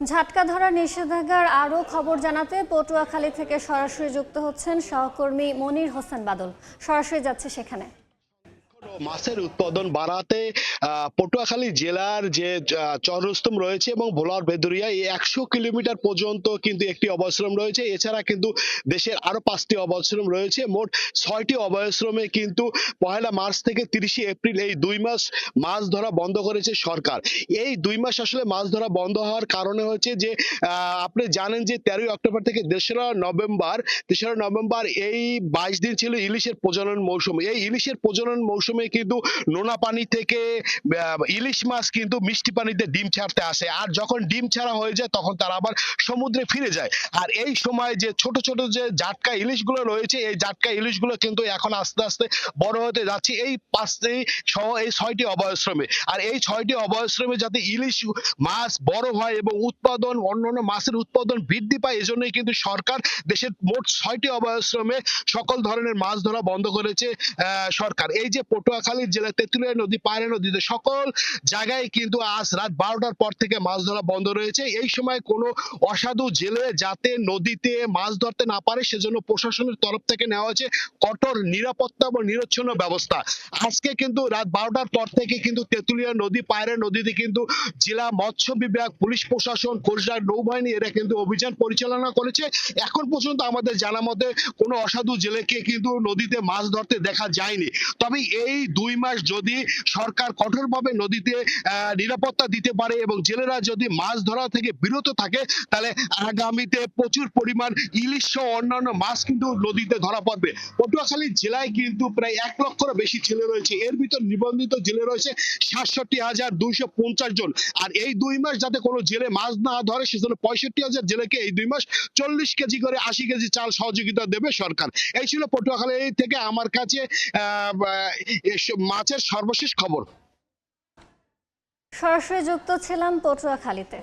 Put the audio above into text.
ঝাটকা ধরা নিষেধাজ্ঞার আরও খবর জানাতে পটুয়াখালী থেকে সরাসরি যুক্ত হচ্ছেন সহকর্মী মনির হোসেন বাদল। সরাসরি যাচ্ছে সেখানে। মাছের উৎপাদন বাড়াতে পটুয়াখালী জেলার যে চররুস্তম রয়েছে এবং ভোলার বেদুরিয়া এই 100 কিলোমিটার পর্যন্ত কিন্তু একটি অভয়াশ্রম রয়েছে। এছাড়া কিন্তু দেশের আরো 5টি অভয়াশ্রম রয়েছে। মোট 6টি অভয়াশ্রমে কিন্তু 1 মার্চ থেকে 30 এপ্রিল এই 2 মাস মাছ ধরা বন্ধ করেছে সরকার। এই 2 মাস আসলে মাছ ধরা বন্ধ হওয়ার কারণে হচ্ছে যে আপনি জানেন যে 13 অক্টোবর থেকে 3রা নভেম্বর এই 22 দিন ছিল ইলিশের প্রজনন মৌসুম। এই ইলিশের প্রজনন মৌসুমে কিন্তু নোনা পানি থেকে ইলিশ মাছ কিন্তু মিষ্টি পানিতে ডিম ছাড়তে আসে, আর যখন ডিম ছাড়া হয়ে যায় তখন তারা আবার সমুদ্রে ফিরে যায়। আর এই সময় যে ছোট ছোট যে জাটকা ইলিশগুলো রয়েছে, এই জাটকা ইলিশগুলো কিন্তু এখন আস্তে আস্তে বড় হতে যাচ্ছে এই 5টি সহ এই 6টি অভয়াশ্রমে। আর এই 6টি অভয়াশ্রমে যাতে ইলিশ মাছ বড় হয় এবং উৎপাদন অন্যান্য মাছের উৎপাদন বৃদ্ধি পায়, এজন্যই কিন্তু সরকার দেশের মোট 6টি অভয়াশ্রমে সকল ধরনের মাছ ধরা বন্ধ করেছে সরকার। এই যে পটুয়াখালী জেলা তেঁতুলিয়া নদী, পায়রা নদীতে সকল জায়গায় কিন্তু আজ রাত 12টার পর থেকে মাছ ধরা বন্ধ রয়েছে। এই সময় কোনো অসাধু জেলে যাতে নদীতে মাছ ধরতে না পারে সেজন্য প্রশাসনের তরফ থেকে নেওয়া হয়েছে কঠোর নিরাপত্তা এবং নিরচ্ছন্ন ব্যবস্থা। আজকে কিন্তু রাত 12টার পর থেকে কিন্তু তেঁতুলিয়া নদী, পায়রা নদীতে কিন্তু জেলা মৎস্য বিভাগ, পুলিশ প্রশাসন, কোস্টগার্ড, নৌবাহিনী এরা কিন্তু অভিযান পরিচালনা করেছে। এখন পর্যন্ত আমাদের জানা মতে কোনো অসাধু জেলেকে কিন্তু নদীতে মাছ ধরতে দেখা যায়নি। তবে এই 2 মাস যদি সরকার কঠোরভাবে নদীতে নিরাপত্তা দিতে পারে এবং জেলেরা যদি মাছ ধরা থেকে বিরত থাকে, তাহলে আগামীতে প্রচুর পরিমাণ ইলিশ সহ অন্যান্য মাছ কিন্তু নদীতে ধরা পড়বে। পটুয়াখালী জেলায় কিন্তু প্রায় 1 লক্ষেরও বেশি জেলে রয়েছে। এর ভিতর নিবন্ধিত জেলে রয়েছে 67,250 জন। আর এই 2 মাস যাতে কোনো জেলে মাছ না ধরে সেজন্য 65,000 জেলেকে এই 2 মাস 40 কেজি করে 80 কেজি চাল সহযোগিতা দেবে সরকার। এই ছিল পটুয়াখালী থেকে আমার কাছে মাছের সর্বশেষ খবর। সরাসরি যুক্ত ছিলাম পটুয়াখালীতে।